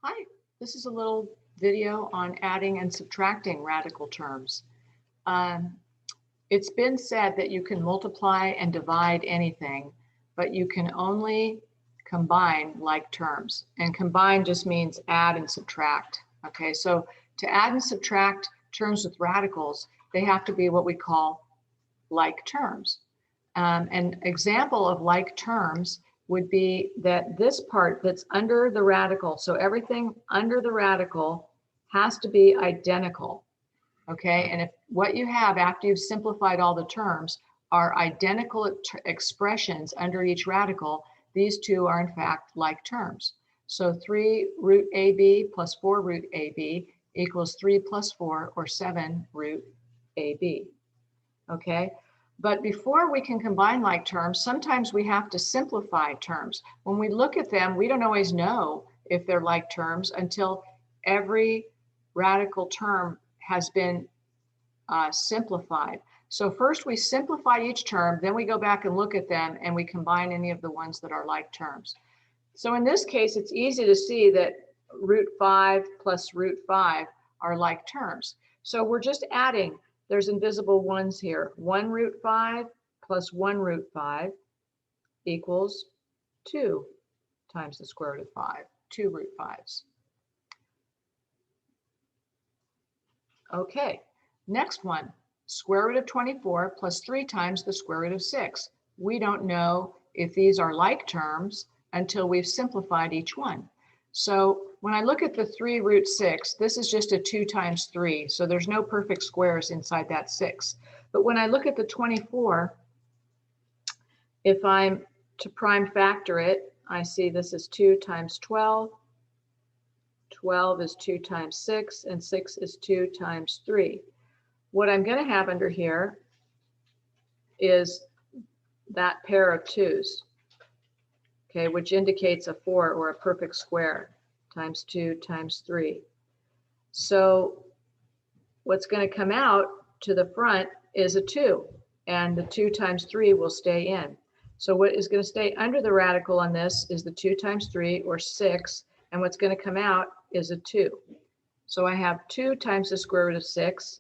Hi, this is a little video on adding and subtracting radical terms. Um, it's been said that you can multiply and divide anything, but you can only combine like terms. And combine just means add and subtract. Okay, so to add and subtract terms with radicals, they have to be what we call like terms. An example of like terms would be that this part that's under the radical, so everything under the radical has to be identical, okay? And if what you have after you've simplified all the terms are identical expressions under each radical, these two are in fact like terms. So 3 root AB plus 4 root AB equals 3 plus 4 or 7 root AB, okay? But before we can combine like terms, sometimes we have to simplify terms. When we look at them, we don't always know if they're like terms until every radical term has been simplified. So first we simplify each term, then we go back and look at them and we combine any of the ones that are like terms. So in this case, it's easy to see that root 5 plus root 5 are like terms. So we're just adding. There's invisible ones here. 1 root 5 plus 1 root 5 equals 2 times the square root of 5, 2 root 5s. Okay, next one, square root of 24 plus 3 times the square root of 6. We don't know if these are like terms until we've simplified each one. So when I look at the 3 root 6, this is just a 2 times 3, so there's no perfect squares inside that 6. But when I look at the 24, if I'm to prime factor it, I see this is 2 times 12, 12 is 2 times 6, and 6 is 2 times 3. What I'm going to have under here is that pair of 2's. Okay, which indicates a 4 or a perfect square, times 2 times 3. So what's going to come out to the front is a 2, and the 2 times 3 will stay in. So what is going to stay under the radical on this is the 2 times 3, or 6, and what's going to come out is a 2. So I have 2 times the square root of 6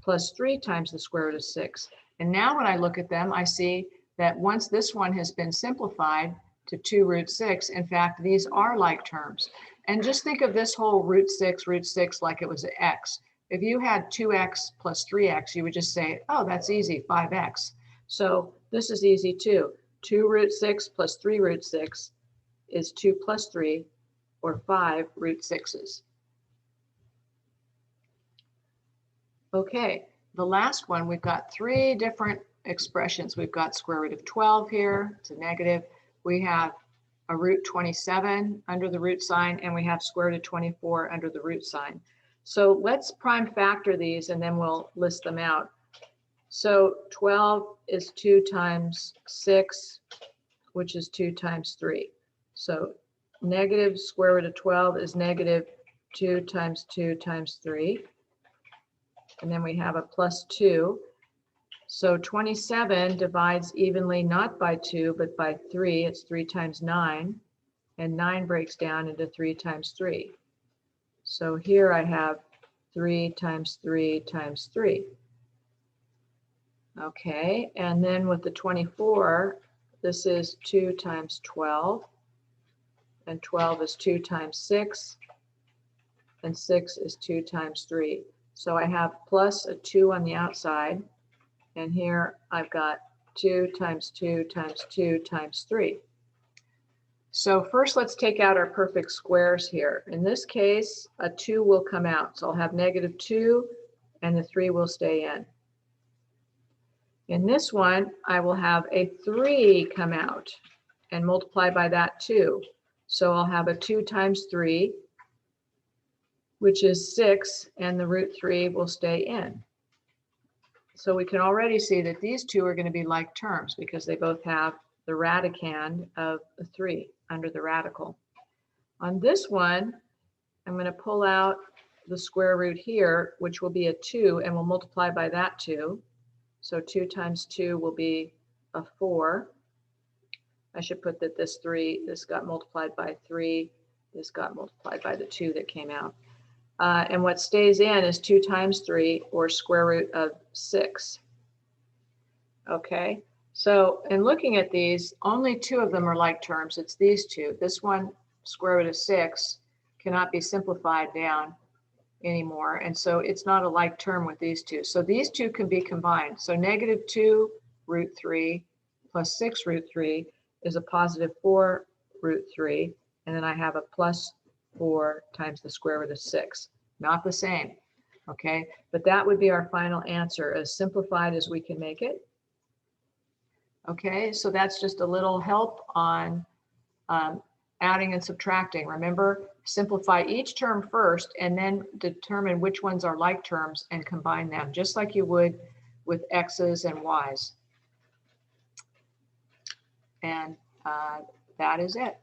plus 3 times the square root of 6. And now when I look at them, I see that once this one has been simplified to 2 root 6, in fact, these are like terms. And just think of this whole root 6 like it was an x. If you had 2x plus 3x, you would just say, oh, that's easy, 5x. So this is easy too. 2 root 6 plus 3 root 6 is 2 plus 3, or 5 root 6's. Okay, the last one, we've got 3 different expressions. We've got square root of 12 here, it's a negative. We have a root 27 under the root sign, and we have square root of 24 under the root sign. So let's prime factor these and then we'll list them out. So 12 is 2 times 6, which is 2 times 3. So negative square root of 12 is negative 2 times 2 times 3. And then we have a plus 2. So 27 divides evenly not by 2, but by 3. It's 3 times 9. And 9 breaks down into 3 times 3. So here I have 3 times 3 times 3. Okay, and then with the 24, this is 2 times 12. And 12 is 2 times 6. And 6 is 2 times 3. So I have plus a 2 on the outside. And here I've got 2 times 2 times 2 times 3. So first let's take out our perfect squares here. In this case, a 2 will come out. So I'll have negative 2 and the 3 will stay in. In this one, I will have a 3 come out and multiply by that 2. So I'll have a 2 times 3, which is 6, and the root 3 will stay in. So we can already see that these two are going to be like terms because they both have the radicand of a 3 under the radical. On this one, I'm going to pull out the square root here, which will be a 2, and we'll multiply by that 2. So 2 times 2 will be a 4. I should put that this got multiplied by 3 This got multiplied by the 2 that came out. And what stays in is 2 times 3, or square root of 6. Okay, so in looking at these, only 2 of them are like terms. It's these two. This one, square root of 6, cannot be simplified down anymore. And so it's not a like term with these two. So these two can be combined. So negative 2 root 3 plus 6 root 3 is a positive 4 root 3. And then I have a plus 4 times the square root of 6. Not the same. Okay, but that would be our final answer, as simplified as we can make it. Okay, so that's just a little help on adding and subtracting. Remember, simplify each term first and then determine which ones are like terms and combine them, just like you would with x's and y's. And that is it.